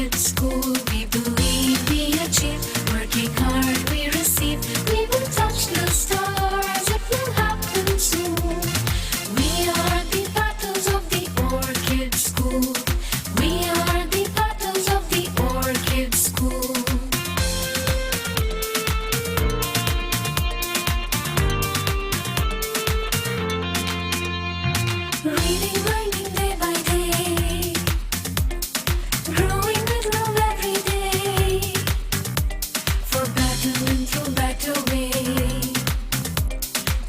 Orchid School, we believe we achieve. Working hard, we receive. We will touch the stars. It will happen soon. We are the battles of the Orchid School. We are the battles of the Orchid School. Reading, learning day by day, growing with love every day, for better and through better way.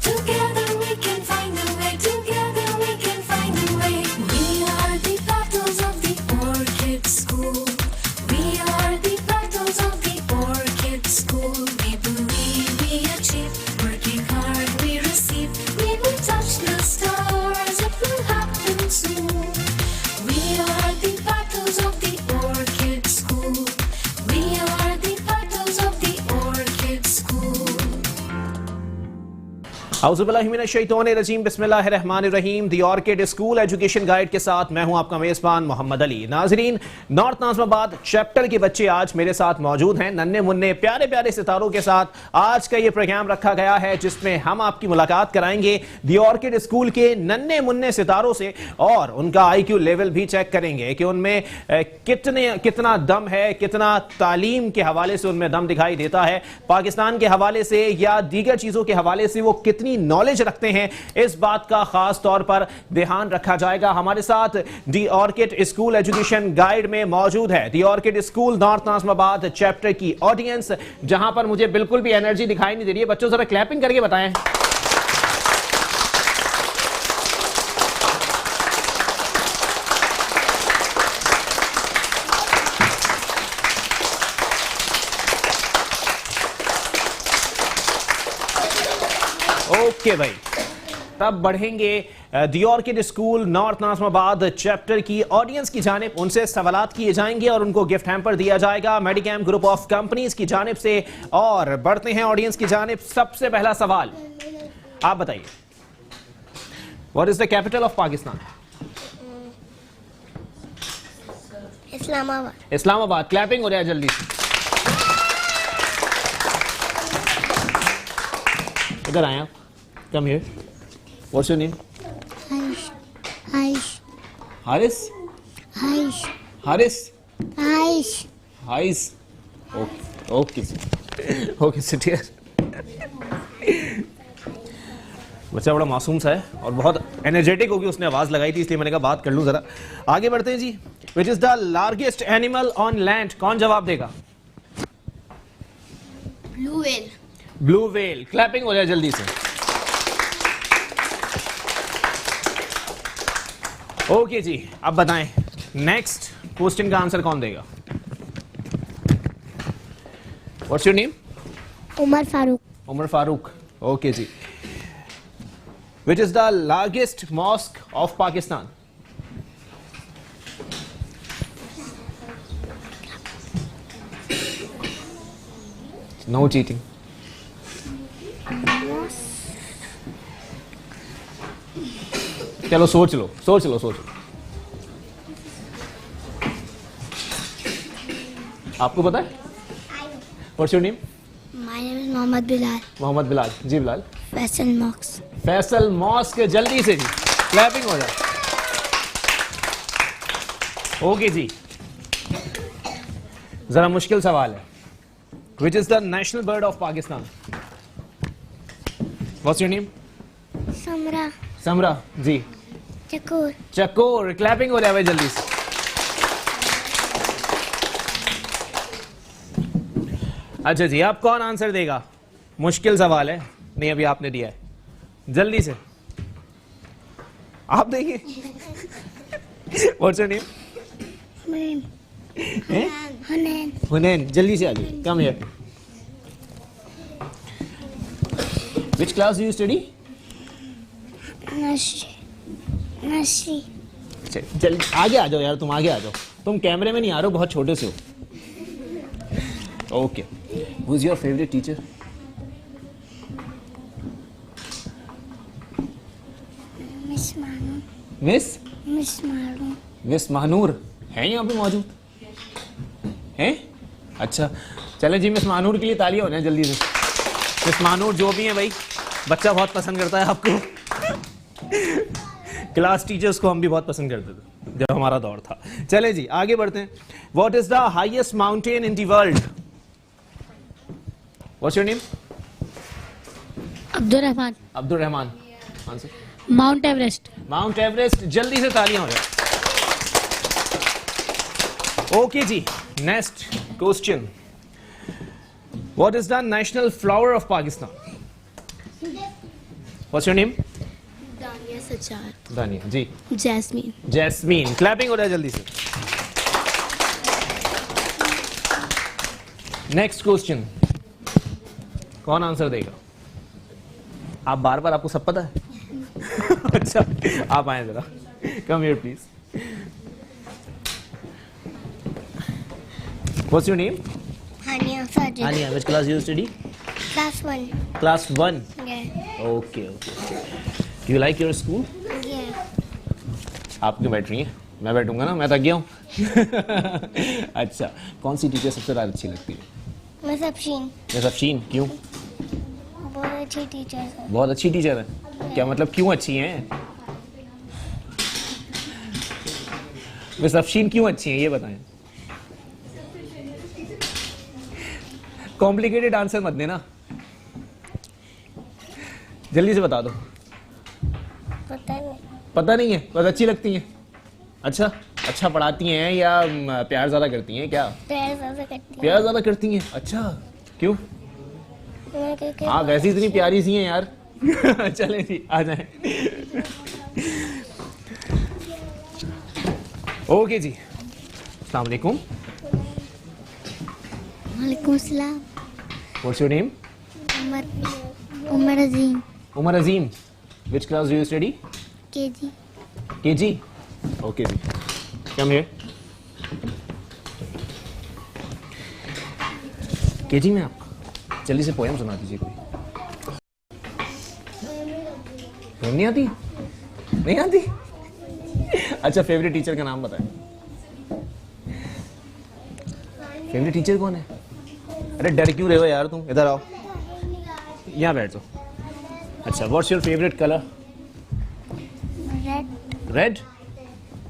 Together we can find a way, together we can find a way. We are the battles of the Orchid School. We are the battles of the Orchid School. We believe we achieve, working hard we receive. We will touch the stars, it will happen soon. We are the battles of the Orchid School. We are the battles of the Orchid School. औज़ुबिल्लाहिमिनश्शैतानिर्रजीम बिस्मिल्लाहिर्रहमानिर्रहीम। दी orchid school education guide के साथ मैं हूं आपका मेज़बान मोहम्मद अली। नाजरीन, north Nazimabad chapter के बच्चे आज मेरे साथ मौजूद हैं। नन्हे मुन्ने प्यारे प्यारे सितारों के साथ आज का ये प्रोग्राम रखा गया है, जिसमें हम आपकी मुलाकात कराएंगे दी ऑर्किड स्कूल के नन्हे मुन्ने सितारों से और उनका IQ लेवल भी चेक करेंगे कि उनमें कितना दम है, कितना तालीम के हवाले से उनमें दम दिखाई देता है, पाकिस्तान के हवाले से या दीगर चीज़ों के हवाले से वो कितनी नॉलेज रखते हैं। इस बात का खास तौर पर ध्यान रखा जाएगा। हमारे साथ the orchid school education guide में मौजूद है the orchid school north Nazimabad chapter की ऑडियंस, जहां पर मुझे बिल्कुल भी एनर्जी दिखाई नहीं दे रही है। बच्चों जरा क्लैपिंग करके बताएं। ओके भाई, तब बढ़ेंगे the orchid school north Nazimabad chapter की ऑडियंस की जानिब। उनसे सवालात किए जाएंगे और उनको गिफ्ट हैम्पर दिया जाएगा मेडिकैम ग्रुप ऑफ कंपनीज की जानिब से। और बढ़ते हैं ऑडियंस की जानिब। सबसे पहला सवाल आप बताइए, what is the capital of Pakistan? Islamabad. Islamabad. Clapping हो रहा है जल्दी से। इधर आए आप, come here. What's your name? Haris. Haris. Okay okay sit here. बच्चा बड़ा मासूम सा है और बहुत एनर्जेटिक होगी, उसने आवाज लगाई थी इसलिए मैंने कहा बात कर लूं जरा। आगे बढ़ते हैं जी। Which is the largest animal on land? कौन जवाब देगा? Blue whale. Blue whale. Clapping हो जाए जल्दी से। ओके जी, अब बताएं नेक्स्ट क्वेश्चन का आंसर कौन देगा? What's your name? Umar Farooq. Umar Farooq. Okay जी। Which is the largest mosque of Pakistan? No cheating. चलो सोच लो। आपको पता है? What's your name? My name is Mohammad Bilal. Mohammad Bilal. जी बिलाल। फैसल मॉस्क। फैसल मॉस्क। जल्दी से जी, क्लैपिंग हो जाए। ओके जी, जरा मुश्किल सवाल है। Which is the national bird of Pakistan? What's your name? Samra. Samra. जी। चकोर। चकोर। क्लैपिंग हो रहा है भाई जल्दी से। अच्छा जी, अब कौन आंसर देगा? मुश्किल सवाल है। नहीं, अभी आपने दिया है। जल्दी से आप देखिए। What's your name? Hunain. Hunain. जल्दी से आ जाइए, come here. Which class do you study? Nursery. जल्दी आगे आ जाओ यार, तुम आगे आ जाओ। तुम कैमरे में नहीं आ रहे हो, बहुत छोटे से हो। Okay, who is your favourite teacher? Miss Manoor. Miss miss Manoor. Miss Mahnoor है यहाँ पे मौजूद? हैं? अच्छा चले जी, मिस मानूर के लिए तालियां हो जाए जल्दी से। मिस मानूर जो भी है भाई, बच्चा बहुत पसंद करता है आपको। क्लास टीचर्स को हम भी बहुत पसंद करते थे जब हमारा दौर था। चले जी आगे बढ़ते हैं। What is the highest mountain in the world? What's your name? Abdul Rahman. Abdul Rahman. Answer? Mount Everest. Mount Everest. जल्दी से तालियां हो जाए। ओके जी, next question. What is the national flower of Pakistan? What's your name? Dania Sajjad. दानिया जी। जैस्मीन। जैस्मीन। क्लैपिंग हो जाए जल्दी से। नेक्स्ट क्वेश्चन, कौन आंसर देगा? आप बार बार, आपको सब पता है? अच्छा आप आए जरा, come here please. What's your name? Hania Sajid. Ania, which class you study? Class 1. Class 1. Yeah. Okay, okay. Do you like your school? Yeah. आप क्यों बैठ रही हैं? मैं बैठूंगा ना, मैं थक गया हूँ। अच्छा, कौन सी टीचर सबसे ज़्यादा अच्छी लगती है? मिस अफशीन। मिस अफशीन। क्यों? बहुत अच्छी टीचर है। बहुत अच्छी टीचर है। क्या मतलब क्यों अच्छी हैं? मिस अफशीन क्यों अच्छी हैं ये बताएं। कॉम्प्लिकेटेड आंसर मत देना, जल्दी से बता दो। पता नहीं। पता नहीं है, बस अच्छी लगती हैं। अच्छा, अच्छा पढ़ाती हैं या प्यार ज्यादा करती हैं? क्या प्यार ज्यादा करती है। प्यार ज्यादा करती हैं? अच्छा क्यों? क्योंकि हाँ वैसे इतनी प्यारी सी हैं यार। चले जी आ जाए। ओके जी, अस्सलाम वालेकुम। वालेकुम सलाम। What's your name? Umar Azeem. Umar Azeem. Which class do you study? KG. KG. Okay जी, कम हियर। केजी में आप जल्दी से पोएम सुना दीजिए कोई। पोएम नहीं आती? नहीं आती? अच्छा फेवरेट टीचर का नाम बताएं। फेवरेट टीचर कौन है? अरे डर क्यों रहे हो यार तुम, इधर आओ, यहाँ बैठ जाओ। अच्छा, what's your favourite colour? Red. Red.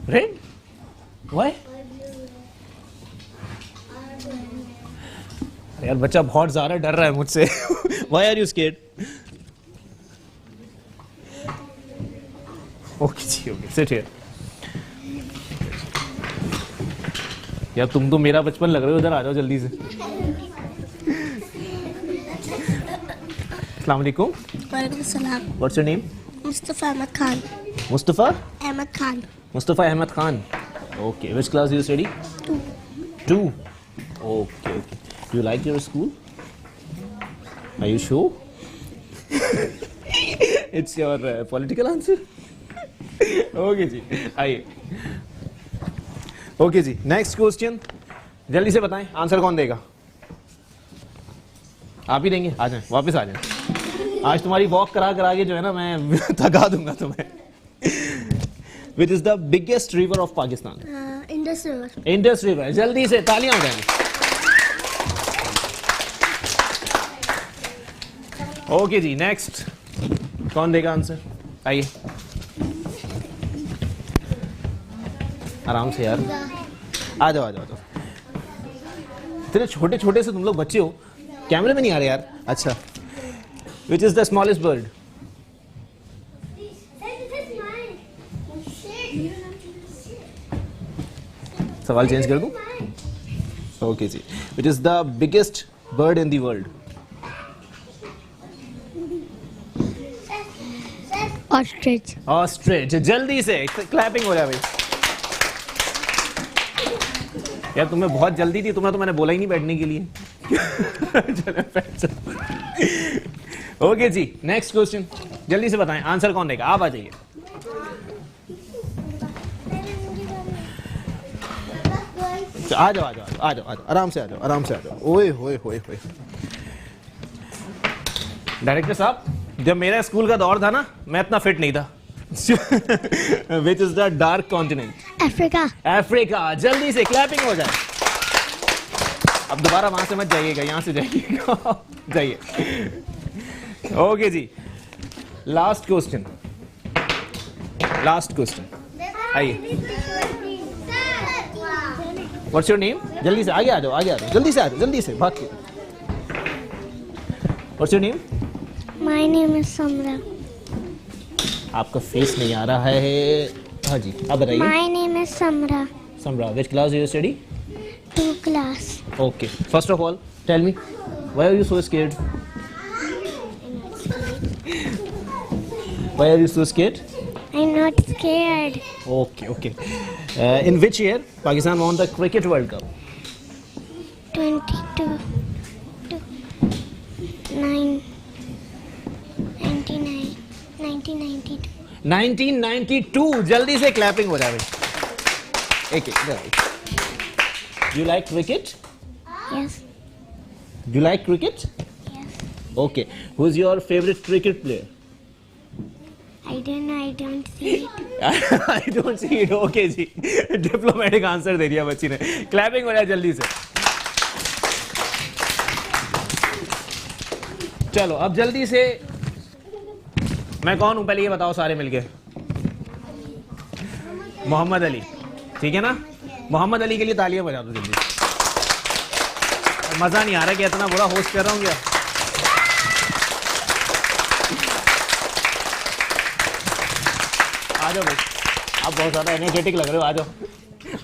Red? Why? यार बच्चा बहुत ज्यादा डर रहा है मुझसे। Why are you scared? Okay जी, ओके, सिट हियर। यार तुम तो मेरा बचपन लग रहे हो, इधर आ जाओ जल्दी से। अस्सलाम वालेकुम। वालेकुम सलाम। What's your name? Mustafa Ahmad Khan. Mustafa Ahmad Khan. Mustafa Ahmad Khan. Okay, which class you study? 2. Okay okay, do you like your school? Are you sure? It's your political answer? Okay जी, आइए। ओके जी, नेक्स्ट क्वेश्चन, जल्दी से बताएं आंसर कौन देगा? आप ही देंगे? आ जाएं, वापस आ जाएं। आज तुम्हारी वॉक करा करा के जो है ना मैं थका दूंगा तुम्हें। विच is the biggest river of Pakistan? Indus river. Indus river. जल्दी से तालियां हो जाएंगी। ओके जी, नेक्स्ट कौन देगा आंसर? आइए आराम से यार, आ जाओ आ जाओ आ जाओ। इतने छोटे छोटे से तुम लोग बच्चे हो, कैमरे में नहीं आ रहे यार। अच्छा, which is the smallest bird? सवाल चेंज कर दूं? ओके जी, which is the biggest bird in the world? Ostrich. Ostrich. जल्दी से क्लैपिंग हो जाए भाई। यार तुम्हें बहुत जल्दी थी, तुम्हें तो मैंने बोला ही नहीं बैठने के लिए। चलो बैठ जाओ। ओके जी, नेक्स्ट क्वेश्चन, जल्दी से बताएं आंसर कौन देगा? आप आ जाइए। आ जाओ आ जाओ आ जाओ आ जाओ, आराम से आ जाओ, आराम से आ जाओ। ओए होए होए होए। डायरेक्टर साहब, जब मेरा स्कूल का दौर था ना, मैं इतना फिट नहीं था। विच is the dark continent? Africa. Africa. जल्दी से क्लैपिंग हो जाए। अब दोबारा वहां से मत जाइएगा, यहां से जाइएगा। जाइए। ओके जी, लास्ट क्वेश्चन, लास्ट क्वेश्चन। आइए, व्हाट्स योर नेम? जल्दी से आगे आ जाओ, आगे आ जाओ, जल्दी से आ जाओ, जल्दी से भाग के। What's your name? My name is Samra. आपका फेस नहीं आ रहा है। हाँ जी, आप बताइए। My name is Samra. Samra, which class do you study? 2 class. Okay. First of all, tell me, why are you so scared? Why are you so scared? I'm not scared. Okay, okay. In which year Pakistan won the Cricket World Cup? 22 to 1992. 1992. जल्दी से clapping हो जाए भाई। एक इधर। You like cricket? Yes. Do you like cricket? Yes. Okay. Who's your favorite cricket player? I don't know. I don't see it. I don't see it. Okay जी, diplomatic answer दे दिया बच्ची ने। क्लैपिंग हो जाए जल्दी से। चलो अब जल्दी से, मैं कौन हूं पहले ये बताओ सारे मिलके। मोहम्मद अली, ठीक है ना? मोहम्मद अली के लिए तालियां बजा दो जल्दी। मजा नहीं आ रहा कि इतना बुरा होस्ट कर रहा हूं क्या? आ जाओ भाई, आप बहुत ज्यादा एनर्जेटिक लग रहे हो, आ जाओ,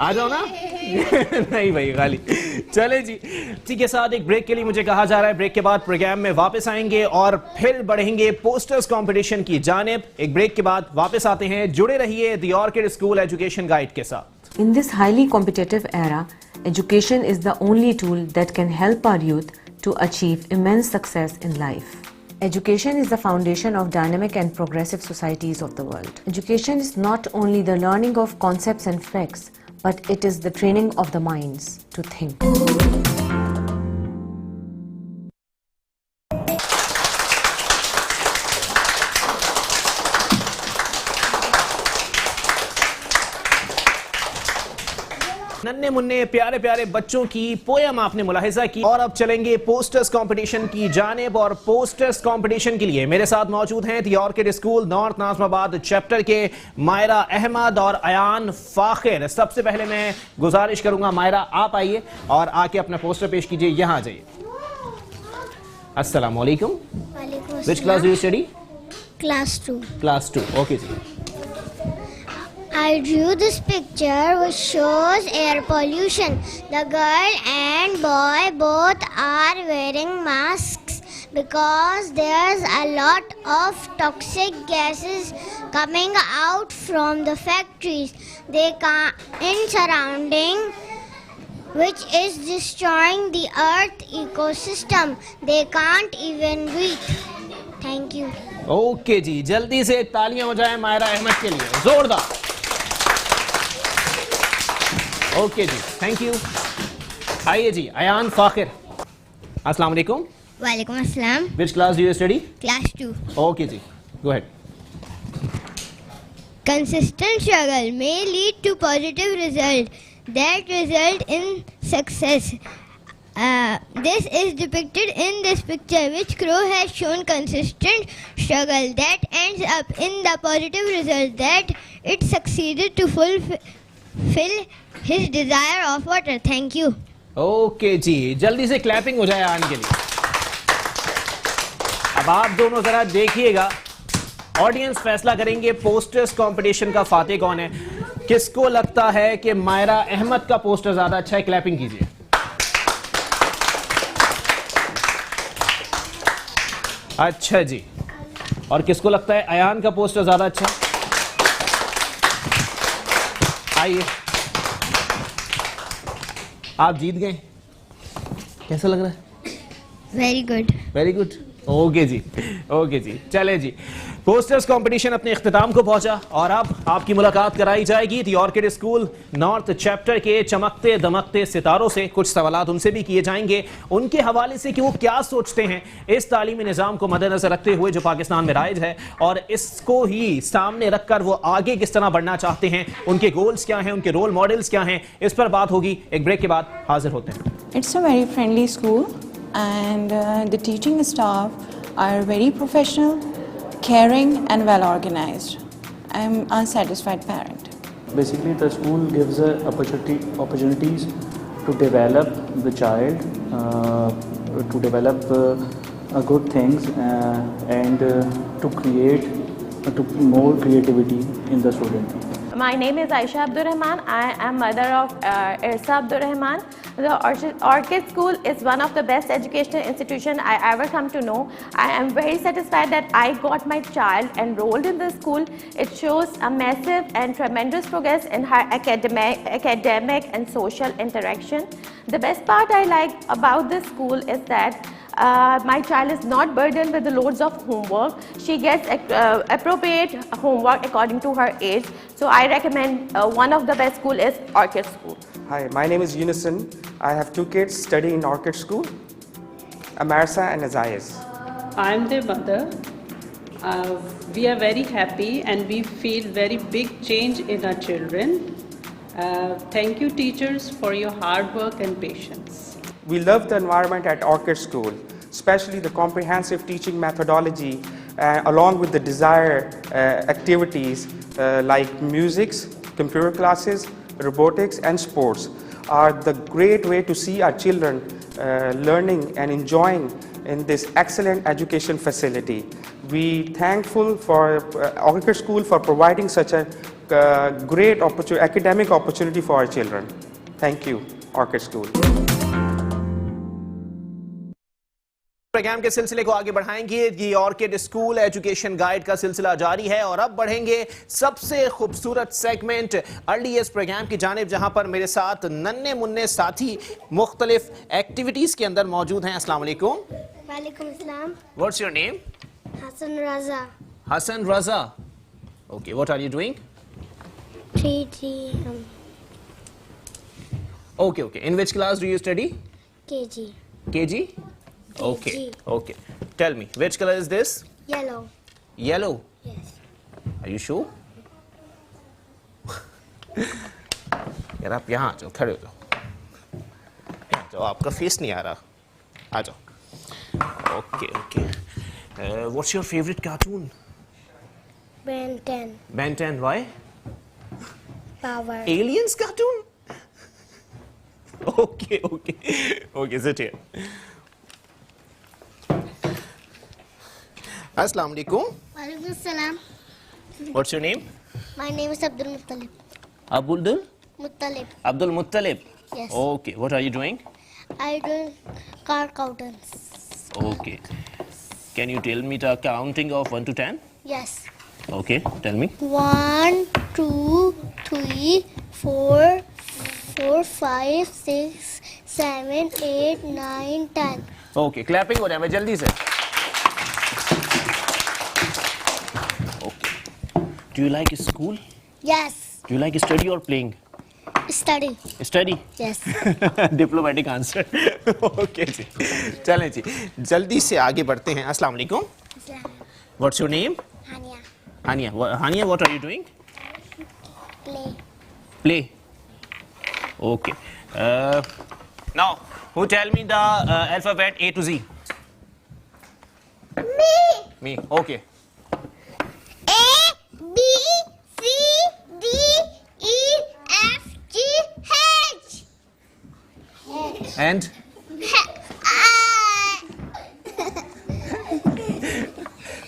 आ जाओ ना। नहीं भाई खाली। चले जी, इसी के साथ एक ब्रेक के लिए मुझे कहा जा रहा है। ब्रेक के बाद प्रोग्राम में वापस आएंगे और फिर बढ़ेंगे पोस्टर्स कंपटीशन की जानिब। एक ब्रेक के बाद वापस आते हैं, जुड़े रहिए the orchid school education guide के साथ। In this highly competitive era, education is the only tool that can help our youth to achieve immense success in life. Education is the foundation of dynamic and progressive societies of the world. Education is not only the learning of concepts and facts, but it is the training of the minds to think. नन्हे मुन्ने प्यारे प्यारे बच्चों की poem आपने मुलाहिजा की और अब चलेंगे पोस्टर्स कंपटीशन की जानिब। और पोस्टर्स कंपटीशन के लिए मेरे साथ मौजूद हैं the orchid school north Nazimabad chapter के मायरा अहमद और अयान फाखिर। सबसे पहले मैं गुजारिश करूंगा मायरा आप आइए और आके अपना पोस्टर पेश कीजिए। यहाँ आ जाइए। अस्सलाम वालेकुम। Which class do you study? Class 2. Class 2. Okay जी। I drew this picture which shows air pollution. The girl and boy both are wearing masks because there's a lot of toxic gases coming out from the factories. They can't in surrounding which is destroying the earth ecosystem. They can't even breathe. Thank you. Okay जी, जल्दी से तालियां हो जाए मायरा अहमद के लिए, जोरदार। Okay जी, थैंक यू। आइए जी, अयान फाखिर। अस्सलाम वालेकुम। Walaikum assalam. Which class do you study? Class 2. ओके जी, go ahead. Consistent struggle may lead to positive result that result in success. This is depicted in this picture, which crow has shown consistent struggle that ends up in the positive result that it succeeded to fulfill his desire of water. Thank you. Okay जी, जल्दी से clapping हो जाए आन के लिए। अब आप दोनों जरा देखिएगा, ऑडियंस फैसला करेंगे पोस्टर्स कंपटीशन का फातेह कौन है। किसको लगता है कि मायरा अहमद का पोस्टर ज्यादा अच्छा है? क्लैपिंग कीजिए। अच्छा जी, और किसको लगता है अयान का पोस्टर ज्यादा अच्छा? आइए, आप जीत गए। कैसा लग रहा है? Very good. Very good. Okay जी, ओके जी, चले जी, पोस्टर्स कंपटीशन अपने इख्तिताम को पहुंचा और अब आपकी मुलाकात कराई जाएगी the orchid school north chapter के चमकते दमकते सितारों से। कुछ सवालात उनसे भी किए जाएंगे, उनके हवाले से कि वो क्या सोचते हैं इस तालीमी निज़ाम को मद्देनजर रखते हुए जो पाकिस्तान में राइज है, और इसको ही सामने रखकर वो आगे किस तरह बढ़ना चाहते हैं, उनके गोल्स क्या हैं, उनके रोल मॉडल्स क्या हैं, इस पर बात होगी। एक ब्रेक के बाद हाजिर होते हैं। It's a very friendly school, and the teaching staff are very professional, caring, and well organized. I'm a satisfied parent. Basically, the school gives opportunities to develop the child, to develop good things, and to create more creativity in the student. My name is Aisha Abdurrahman. I am mother of Irsa Abdurrahman. The Orchid School is one of the best educational institutions I ever come to know. I am very satisfied that I got my child enrolled in the school. It shows a massive and tremendous progress in her academic and social interaction. The best part I like about this school is that my child is not burdened with the loads of homework. She gets appropriate homework according to her age. So I recommend one of the best school is Orchid School. Hi, my name is Unison. I have two kids studying in Orchid School, Amarsa and Azayas. I'm their mother. We are very happy and we feel very big change in our children. Thank you teachers for your hard work and patience. We love the environment at Orchid School, especially the comprehensive teaching methodology along with the desired activities like musics, computer classes, robotics and sports are the great way to see our children learning and enjoying in this excellent education facility. We thankful for Orchid School for providing such a great academic opportunity for our children. Thank you, Orchid School. Programme के सिलसिले को आगे बढ़ाएंगे। ये orchid school education guide का सिलसिला जारी है और अब बढ़ेंगे सबसे खूबसूरत सेगमेंट अर्ली एज प्रोग्राम की जानिब, जहां पर मेरे साथ नन्हे मुन्ने साथी मुख्तलिफ एक्टिविटीज के अंदर मौजूद हैं। अस्सलाम वालेकुम। वालेकुम अस्सलाम। What's your name? Hassan Raza. Hassan Raza. Okay, what are you doing? 3G. Okay. In which class do you study? KG. KG? Okay. Tell me, which color is this? Yellow. Yellow? Yes. Are you sure? यार आप यहाँ आ जाओ, खड़े हो जाओ, आपका face नहीं आ रहा, आ जाओ। Okay. What's your favorite cartoon? Ben 10. Ben 10, why? Power. Aliens cartoon? Okay, sit here. Assalamu alaikum. Walaikum assalam. What's your name? My name is Abdul Muttalib. Abdul Muttalib. Yes. Okay, what are you doing? I do car counters. Okay. Can you tell me the counting of 1 to 10? Yes. Okay, tell me. 1, 2, 3, 4, 5, 6, 7, 8, 9, 10. Okay, clapping हो जाए जल्दी से. Okay. Do you like school? Yes. Do you like study or playing? Study. Study? Yes. Diplomatic answer. Okay जी. चलें जी, जल्दी से आगे बढ़ते हैं. अस्सलाम वालेकुम. What's your name? Hania. Hania, what are you doing? Play. Okay. Now, who tell me the alphabet A to Z? Me. Okay. A, B, C, D, E, F, G, H. And?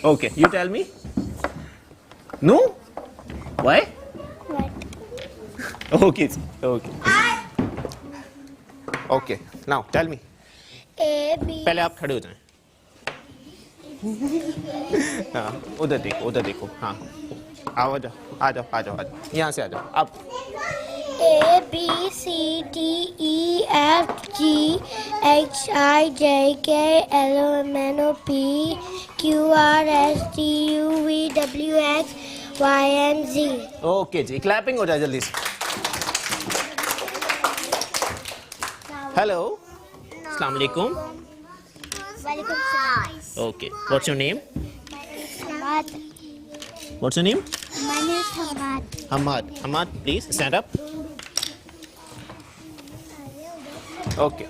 Okay, you tell me. No? Why? What? Okay. Okay. Now tell me. A, B. पहले आप खड़े हो जाएं. हाँ, उधर देखो. हाँ, आ जाओ. यहाँ से आ जाओ. अब. A, B, C, D, E, F, G, H, I, J, K, L, M, N, O, P, Q, R, S, T, U, V, W, X, Y, and Z. Okay ji, clapping हो जाए जल्दी से. Hello. Assalamu alaikum. Walaikum salam. Okay. What's your name? Hamad. What's your name? My name is Hamad. Hamad, please stand up. Okay.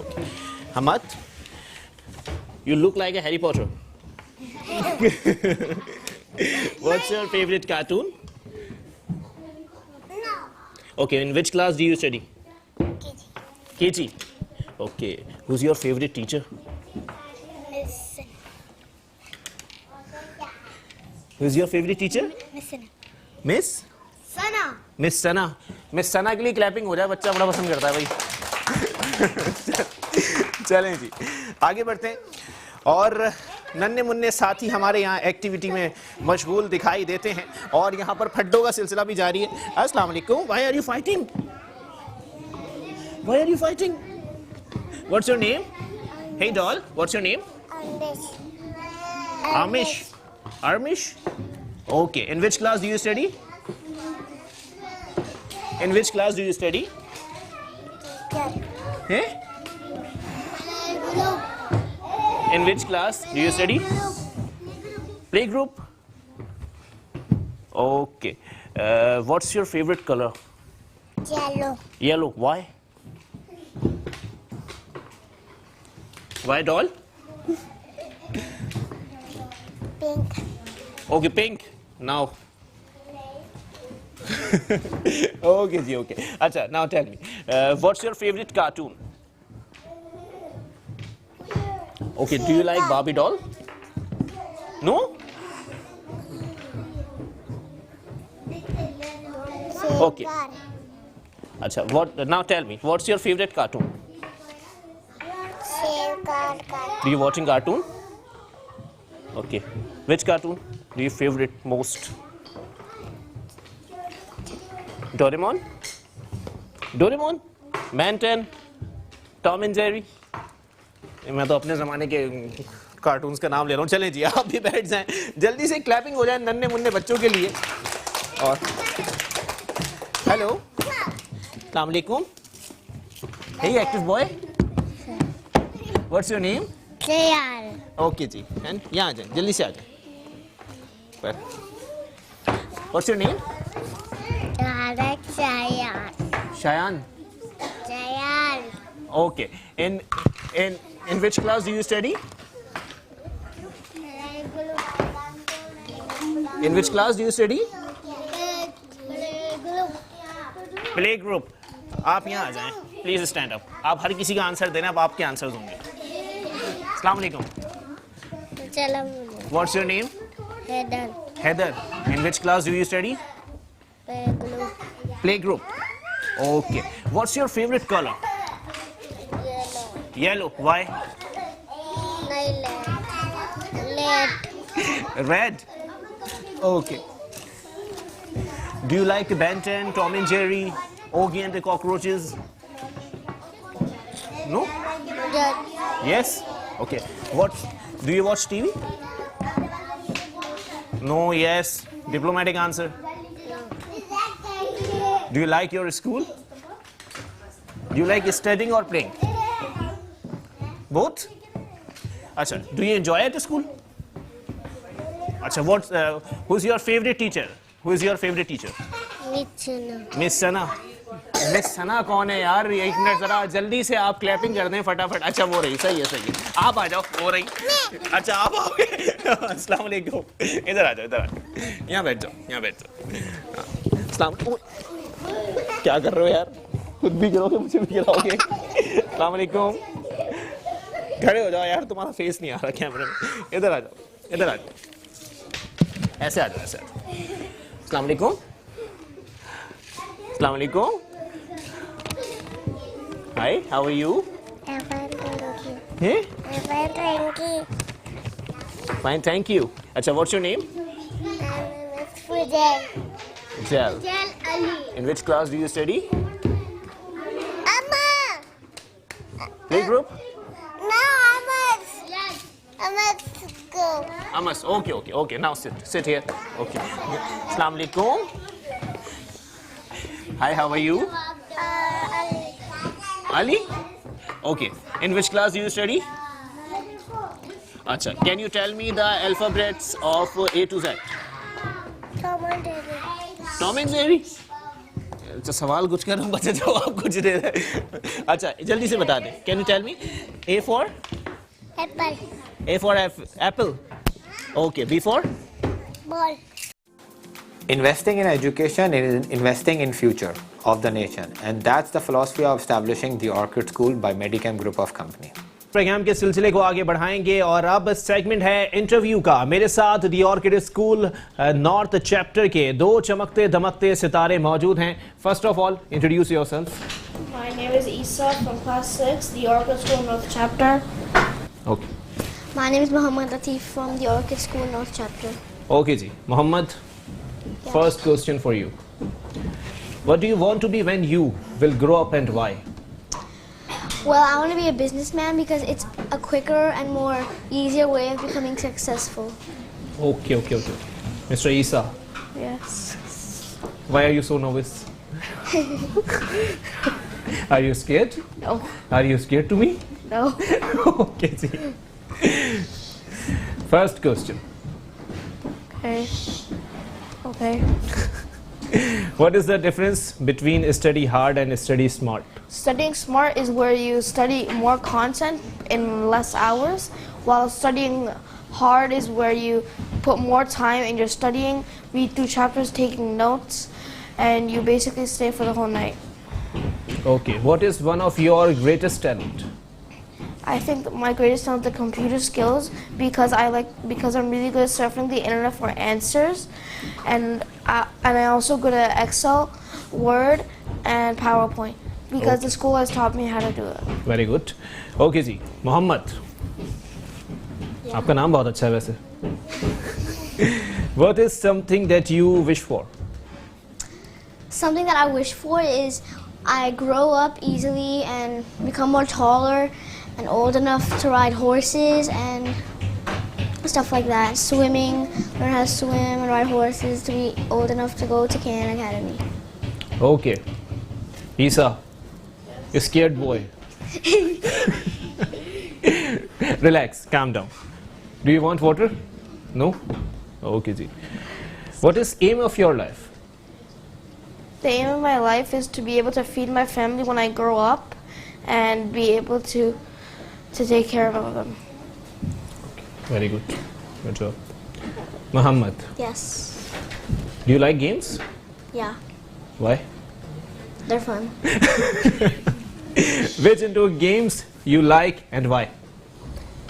Okay. Hamad, you look like a Harry Potter. What's your favorite cartoon? No. Okay, in which class do you study? KG. Okay. Who's your favorite teacher? Listen. Who's your favorite teacher? Listen. Miss? Sana. Miss Sana. Miss Sana के लिए clapping हो जाए, बच्चा बड़ा पसंद करता है भाई. चलें जी, आगे बढ़ते हैं. और नन्हे मुन्ने साथी हमारे यहाँ एक्टिविटी में मशगूल दिखाई देते हैं और यहाँ पर फड्डों का सिलसिला भी जारी है. अस्सलाम वालेकुम. Why are you fighting? Why are you fighting? What's your name? Hey doll, what's your name? Amish. Armish? Okay. In which class do you study? In which class do you study? Hey? In which class do you study? Playgroup? Okay. What's your favorite color? Yellow. Yellow. Why? Why doll? Pink. Okay, pink. Now. Okay, ji, okay. Acha, now tell me. What's your favorite cartoon? Okay, do you like Barbie doll? No? Okay. Acha, what? Now tell me. What's your favorite cartoon? Do you watching cartoon? Okay. Which cartoon do you favorite most? Doraemon? Doraemon? Ben 10? Tom and Jerry? मैं तो अपने ज़माने के cartoons का नाम ले रहा हूँ. चलें जी, आप भी बैठ जाएं. जल्दी से क्लैपिंग हो जाए नन्हे मुन्ने बच्चों के लिए. और हेलो, अस्सलाम वालेकुम. Hey active boy, what's your name? Chayan. Okay ji, and यहाँ आ जाएं, जल्दी से आ जाएं. What's your name? Chayan. Shayan. Chayan. Okay. In which class do you study? In which class do you study? Play group. आप यहाँ आ जाएं. Please stand up. आप हर किसी का आंसर देना, अब आपके आंसर्स होंगे. अस्सलाम वालेकुम. What's your name? Heather. Heather. In which class do you study? Play group. Okay. What's your favorite color? Yellow. Why? Red. Okay. Do you like Ben 10, Tom and Jerry, Oogie and the Cockroaches? No? Yes? Okay. What? Do you watch TV? No, yes. Diplomatic answer. Do you like your school? Do you like studying or playing? Both? Acha, do you enjoy at school? Acha, who's your favorite teacher? Who is your favorite teacher? Miss Sana. Miss Sana कौन है यार? एक minute जरा जल्दी से आप clapping कर दें फटाफट. अच्छा वो रही, सही है. आप आ जाओ, वो रही. अच्छा आप आओगे. अस्सलाम वालेकुम. इधर आ जाओ. यहाँ बैठ जाओ. अस्सलाम. क्या कर रहे हो यार? खुद भी गिरोगे, मुझे भी गिराओगे. अस्सलाम वालेकुम. खड़े हो जाओ यार, तुम्हारा फेस नहीं आ रहा कैमरे में. इधर आ जाओ. ऐसे आ जाओ. अस्सलाम वालेकुम. अस्सलाम वालेकुम. Hi, how are you? I'm fine, thank you. Hey? I'm fine, thank you. Fine, thank you. Acha, what's your name? I'm Fujal. Jal. Jal Ali. In which class do you study? Amma. Playgroup? No, Amas. Yes. Amas go. Amas. Okay. Now sit here. Okay. Assalamu alaikum. Hi, how are you? Ali? Okay. In which class do you study? Acha. Can you tell me the alphabets of A to Z? Tom and Jerry. Tom and Jerry? तो सवाल कुछ कर रहा हूँ, बच्चे जवाब कुछ दे रहे। अच्छा जल्दी से बता दे, can you tell me? A for Apple. A for apple. Okay. B for Ball. Investing in education is investing in future of the nation, and that's the philosophy of establishing the Orchid School by Medichem Group of Company. Programme के सिलसिले को आगे बढ़ाएंगे और अब segment है interview का। मेरे साथ the orchid school north chapter के दो चमकते दमकते सितारे मौजूद हैं। First of all introduce yourself. My name is Isa from class 6, the Orchid School North Chapter. Okay My name is Muhammad Latif from the Orchid School North Chapter. Okay जी Mohammad, first question for you, what do you want to be when you will grow up and why? Well, I want to be a businessman because it's a quicker and more easier way of becoming successful. Okay. Mr. Isa, Yes. why are you so nervous? Are you scared? No. Are you scared to me? No. Okay जी। First question, Okay. what is the difference between study hard and study smart? Studying smart is where you study more content in less hours, while studying hard is where you put more time in your studying, read through chapters, taking notes, and you basically stay for the whole night. Okay, what is one of your greatest talent? I think that my greatest talent is the computer skills because I'm really good at surfing the internet for answers, and I'm also good at Excel, Word, and PowerPoint because the school has taught me how to do it. Very good. Okay जी, मोहम्मद, आपका नाम बहुत अच्छा है वैसे। What is something that you wish for? Something that I wish for is I grow up easily and become more taller and old enough to ride horses and stuff like that. Swimming, learn how to swim and ride horses to be old enough to go to Cannon Academy. Okay. Isa, scared boy. Relax, calm down. Do you want water? No? Okay ji. What is aim of your life? The aim of my life is to be able to feed my family when I grow up and be able to take care of them. Very good. Good job. Muhammad, Yes. do you like games? Yeah. Why? They're fun. Which indoor games you like and why?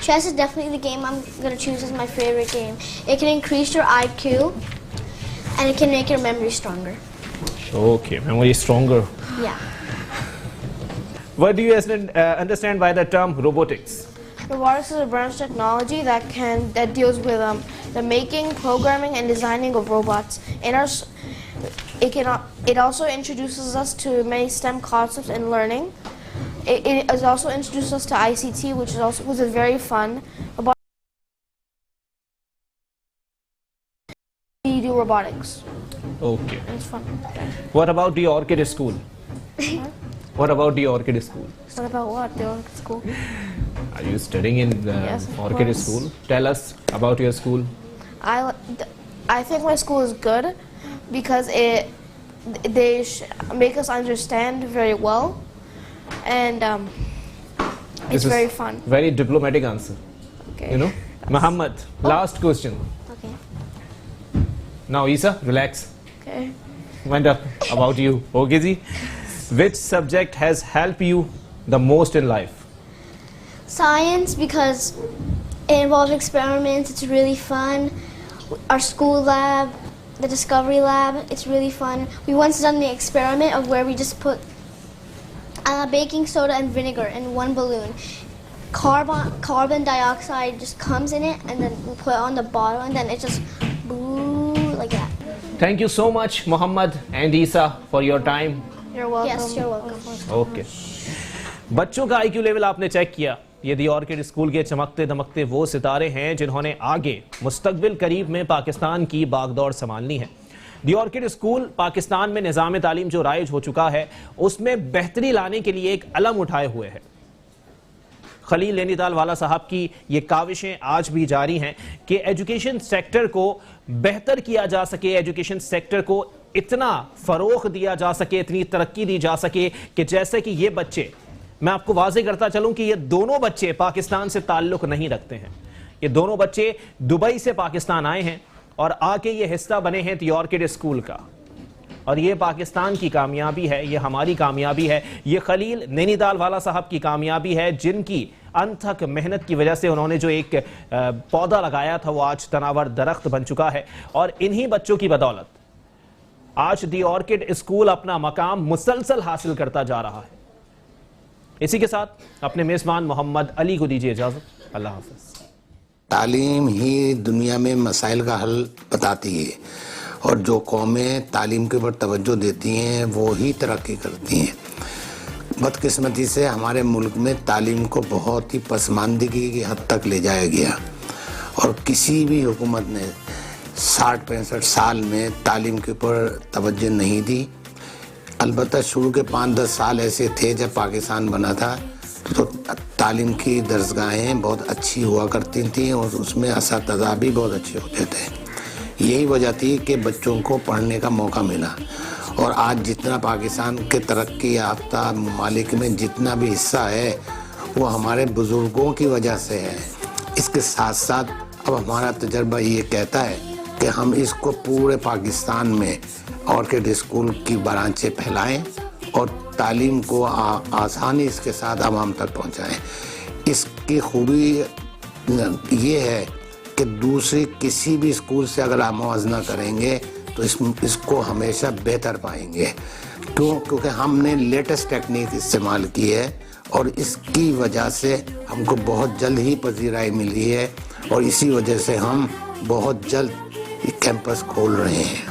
Chess is definitely the game I'm going to choose as my favorite game. It can increase your IQ and it can make your memory stronger. Okay, memory is stronger. Yeah. What do you understand by the term robotics? Robotics is a branch of technology that deals with the making, programming, and designing of robots. It also introduces us to many STEM concepts in learning. It has also introduced us to ICT, which is very fun. You do robotics. Okay. It's fun. What about the Orchid School? What about the Orchid School? What about what? The Orchid School? Are you studying in the Yes, of Orchid course. School? Tell us about your school. I think my school is good because they make us understand very well, and This it's is very fun. Very diplomatic answer. Okay. You know, Muhammad. Last question. Okay. Now, Isa, relax. Okay. Went up about you. Okay, ji. Which subject has helped you the most in life? Science, because it involves experiments. It's really fun. Our school lab, the Discovery Lab, it's really fun. We once done the experiment of where we just put baking soda and vinegar in one balloon. Carbon dioxide just comes in it, and then we put it on the bottle, and then it just blew like that. Thank you so much, Muhammad and Isa, for your time. You're welcome. Yes, you're welcome. Okay बच्चों का IQ level आपने check किया। ये दी orchid school के चमकते दमकते वो सितारे हैं जिन्होंने आगे मुस्तकबिल करीब में पाकिस्तान की बागडोर संभालनी है। दी ऑर्किड स्कूल पाकिस्तान में निज़ाम तालीम जो राइज हो चुका है उसमें बेहतरी लाने के लिए एक अलम उठाए हुए है। खलील नैनीताल वाला साहब की ये काविशें आज भी जारी हैं कि एजुकेशन सेक्टर को बेहतर किया जा सके, एजुकेशन सेक्टर को इतना फरोख दिया जा सके, इतनी तरक्की दी जा सके कि जैसे कि ये बच्चे, मैं आपको वाज़ेह करता चलूं कि ये दोनों बच्चे पाकिस्तान से ताल्लुक नहीं रखते हैं। ये दोनों बच्चे दुबई से पाकिस्तान आए हैं और आके ये हिस्सा बने हैं द ऑर्किड स्कूल का। और ये पाकिस्तान की कामयाबी है, ये हमारी कामयाबी है, ये खलील नैनीताल वाला साहब की कामयाबी है, जिनकी अनथक मेहनत की वजह से उन्होंने जो एक पौधा लगाया था वो आज तनावर दरख्त बन चुका है। और इन्हीं बच्चों की बदौलत आज द ऑर्किड स्कूल अपना मकाम मुसलसल हासिल करता जा रहा है। इसी के साथ अपने मेजबान मोहम्मद अली को दीजिए इजाजत। अल्लाह हाफ़िज़। तालीम ही दुनिया में मसाइल का हल बताती है और जो कौमें तालीम के ऊपर तवज्जो देती हैं वो ही तरक्की करती हैं। बदकिस्मती से हमारे मुल्क में तालीम को बहुत ही पसमानदगी की हद तक ले जाया गया और किसी भी हुकूमत ने 60-65 साल में तालीम के ऊपर तवज्जो नहीं दी। अलबत्ता शुरू के 5-10 साल ऐसे थे जब पाकिस्तान बना था तो तालीम की दरसगाहें बहुत अच्छी हुआ करती थीं और उसमें असातिज़ा भी बहुत अच्छे होते थे। यही वजह थी कि बच्चों को पढ़ने का मौका मिला। और आज जितना पाकिस्तान के तरक्की याफ्ता ममालिक में जितना भी हिस्सा है वो हमारे बुज़ुर्गों की वजह से है। इसके साथ साथ अब हमारा तजर्बा ये कहता है कि हम इसको पूरे पाकिस्तान में ऑर्किड स्कूल की ब्रांचें फैलाएं और तालीम को आसानी इसके साथ आवाम तक पहुंचाएं। इसकी खूबी ये है कि दूसरी किसी भी स्कूल से अगर आप मुआवजा करेंगे तो इसको हमेशा बेहतर पाएंगे। क्योंकि हमने लेटेस्ट टेक्निक इस्तेमाल की है और इसकी वजह से हमको बहुत जल्द ही पजीराई मिली है और इसी वजह से हम बहुत जल्द कैंपस खोल रहे हैं।